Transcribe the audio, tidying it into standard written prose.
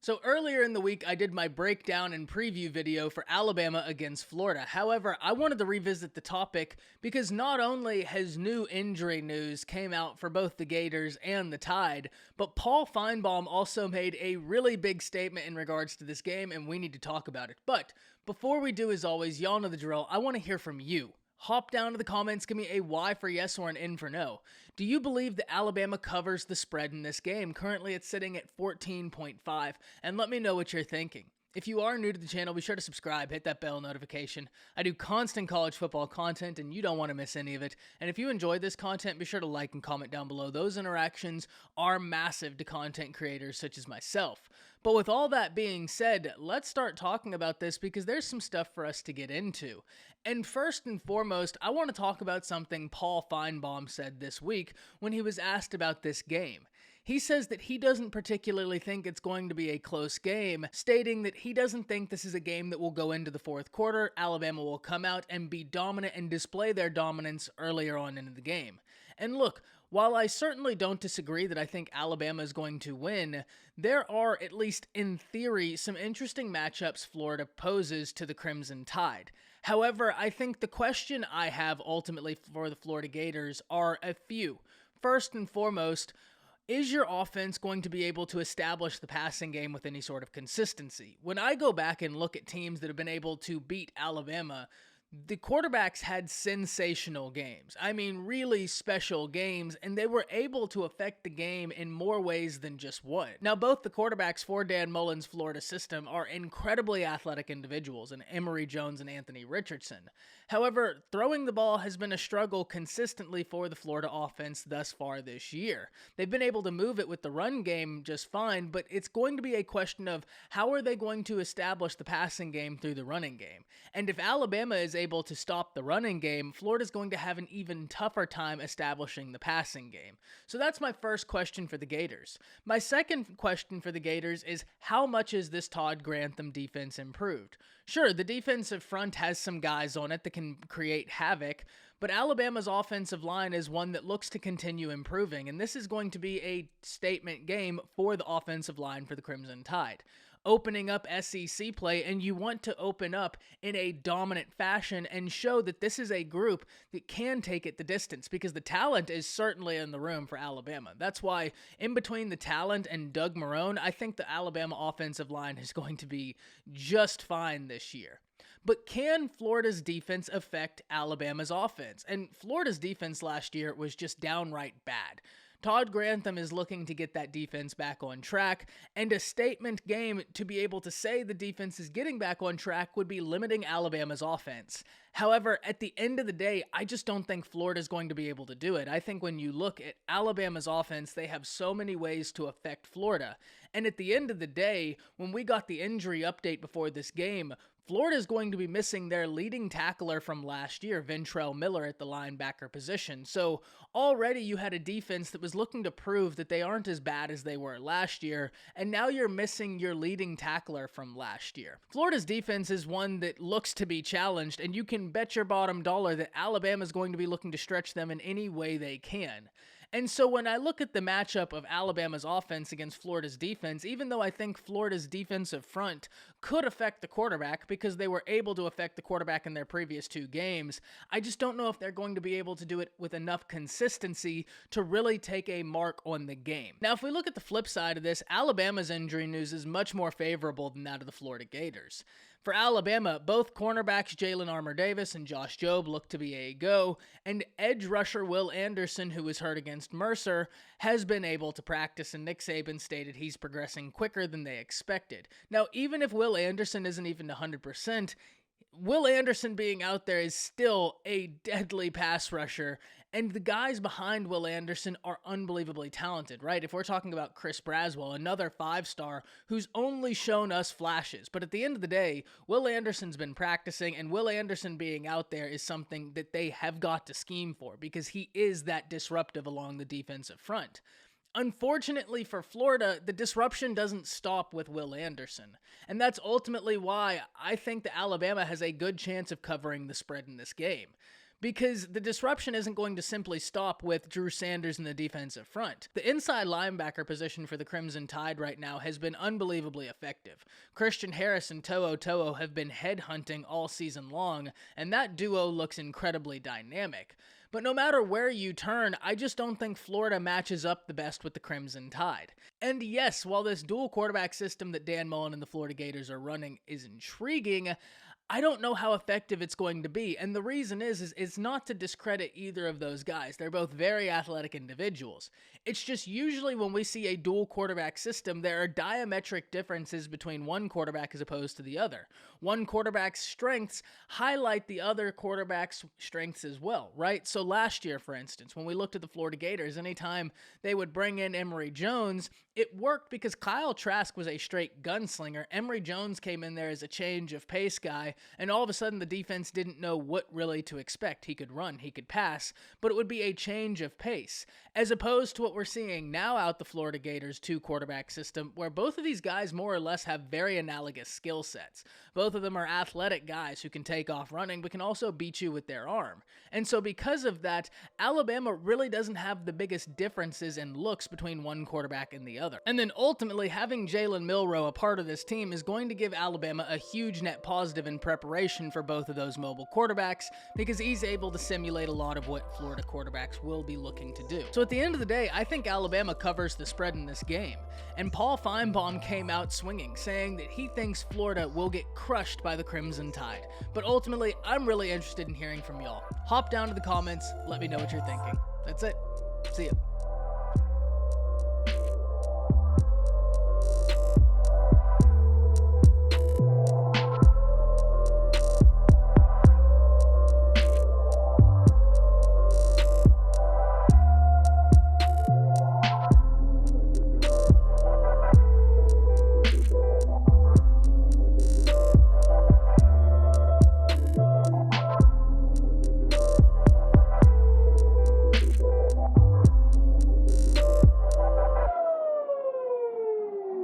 So earlier in the week, I did my breakdown and preview video for Alabama against Florida. However, I wanted to revisit the topic because not only has new injury news came out for both the Gators and the Tide, but Paul Feinbaum also made a really big statement in regards to this game, and we need to talk about it. But before we do, as always, y'all know the drill. I want to hear from you. Hop down to the comments, give me a Y for yes or an N for no. Do you believe that Alabama covers the spread in this game? Currently it's sitting at 14.5, and let me know what you're thinking. If you are new to the channel, be sure to subscribe, hit that bell notification. I do constant college football content, and you don't want to miss any of it. And if you enjoyed this content, be sure to like and comment down below. Those interactions are massive to content creators such as myself. But with all that being said, let's start talking about this because there's some stuff for us to get into. And first and foremost, I want to talk about something Paul Feinbaum said this week when he was asked about this game. He says that he doesn't particularly think it's going to be a close game, stating that he doesn't think this is a game that will go into the fourth quarter. Alabama will come out and be dominant and display their dominance earlier on in the game. And look, while I certainly don't disagree that I think Alabama is going to win, there are, at least in theory, some interesting matchups Florida poses to the Crimson Tide. However, I think the question I have ultimately for the Florida Gators are a few. First and foremost, is your offense going to be able to establish the passing game with any sort of consistency? When I go back and look at teams that have been able to beat Alabama, the quarterbacks had sensational games. I mean, really special games, and they were able to affect the game in more ways than just one. Now, both the quarterbacks for Dan Mullen's Florida system are incredibly athletic individuals in Emory Jones and Anthony Richardson. However, throwing the ball has been a struggle consistently for the Florida offense thus far this year. They've been able to move it with the run game just fine, but it's going to be a question of how are they going to establish the passing game through the running game. And if Alabama is able to stop the running game, Florida's going to have an even tougher time establishing the passing game. So that's my first question for the Gators. My second question for the Gators is how much is this Todd Grantham defense improved? Sure, the defensive front has some guys on it that can create havoc, but Alabama's offensive line is one that looks to continue improving, and this is going to be a statement game for the offensive line for the Crimson Tide. Opening up SEC play, and you want to open up in a dominant fashion and show that this is a group that can take it the distance because the talent is certainly in the room for Alabama. That's why in between the talent and Doug Marrone, I think the Alabama offensive line is going to be just fine this year. But can Florida's defense affect Alabama's offense? And Florida's defense last year was just downright bad. Todd Grantham is looking to get that defense back on track, and a statement game to be able to say the defense is getting back on track would be limiting Alabama's offense. However, at the end of the day, I just don't think Florida's going to be able to do it. I think when you look at Alabama's offense, they have so many ways to affect Florida. And at the end of the day, when we got the injury update before this game, Florida is going to be missing their leading tackler from last year, Ventrell Miller, at the linebacker position. So already you had a defense that was looking to prove that they aren't as bad as they were last year, and now you're missing your leading tackler from last year. Florida's defense is one that looks to be challenged, and you can bet your bottom dollar that Alabama is going to be looking to stretch them in any way they can. And so when I look at the matchup of Alabama's offense against Florida's defense, even though I think Florida's defensive front could affect the quarterback because they were able to affect the quarterback in their previous two games, I just don't know if they're going to be able to do it with enough consistency to really take a mark on the game. Now, if we look at the flip side of this, Alabama's injury news is much more favorable than that of the Florida Gators. For Alabama, both cornerbacks Jalen Armour-Davis and Josh Jobe look to be a go, and edge rusher Will Anderson, who was hurt against Mercer, has been able to practice, and Nick Saban stated he's progressing quicker than they expected. Now, even if Will Anderson isn't even 100%, Will Anderson being out there is still a deadly pass rusher, and the guys behind Will Anderson are unbelievably talented, right? If we're talking about Chris Braswell, another five-star who's only shown us flashes. But at the end of the day, Will Anderson's been practicing, and Will Anderson being out there is something that they have got to scheme for because he is that disruptive along the defensive front. Unfortunately for Florida, the disruption doesn't stop with Will Anderson, and that's ultimately why I think that Alabama has a good chance of covering the spread in this game. because the disruption isn't going to simply stop with Drew Sanders in the defensive front. The inside linebacker position for the Crimson Tide right now has been unbelievably effective. Christian Harris and To'o To'o have been headhunting all season long, and that duo looks incredibly dynamic. But no matter where you turn, I just don't think Florida matches up the best with the Crimson Tide. And yes, while this dual quarterback system that Dan Mullen and the Florida Gators are running is intriguing, I don't know how effective it's going to be, and the reason is it's not to discredit either of those guys. They're both very athletic individuals. It's just usually when we see a dual quarterback system, there are diametric differences between one quarterback as opposed to the other. One quarterback's strengths highlight the other quarterback's strengths as well, right? So last year, for instance, when we looked at the Florida Gators, anytime they would bring in Emory Jones, it worked because Kyle Trask was a straight gunslinger. Emory Jones came in there as a change of pace guy, and all of a sudden the defense didn't know what really to expect. He could run, he could pass, but it would be a change of pace, as opposed to what we're seeing now out the Florida Gators two-quarterback system, where both of these guys more or less have very analogous skill sets. Both of them are athletic guys who can take off running, but can also beat you with their arm. And so because of that, Alabama really doesn't have the biggest differences in looks between one quarterback and the other. And then ultimately, having Jalen Milroe a part of this team is going to give Alabama a huge net positive in preparation for both of those mobile quarterbacks, because he's able to simulate a lot of what Florida quarterbacks will be looking to do. So at the end of the day, I think Alabama covers the spread in this game. And Paul Feinbaum came out swinging, saying that he thinks Florida will get crushed by the Crimson Tide. But ultimately, I'm really interested in hearing from y'all. Hop down to the comments, let me know what you're thinking. That's it. See ya.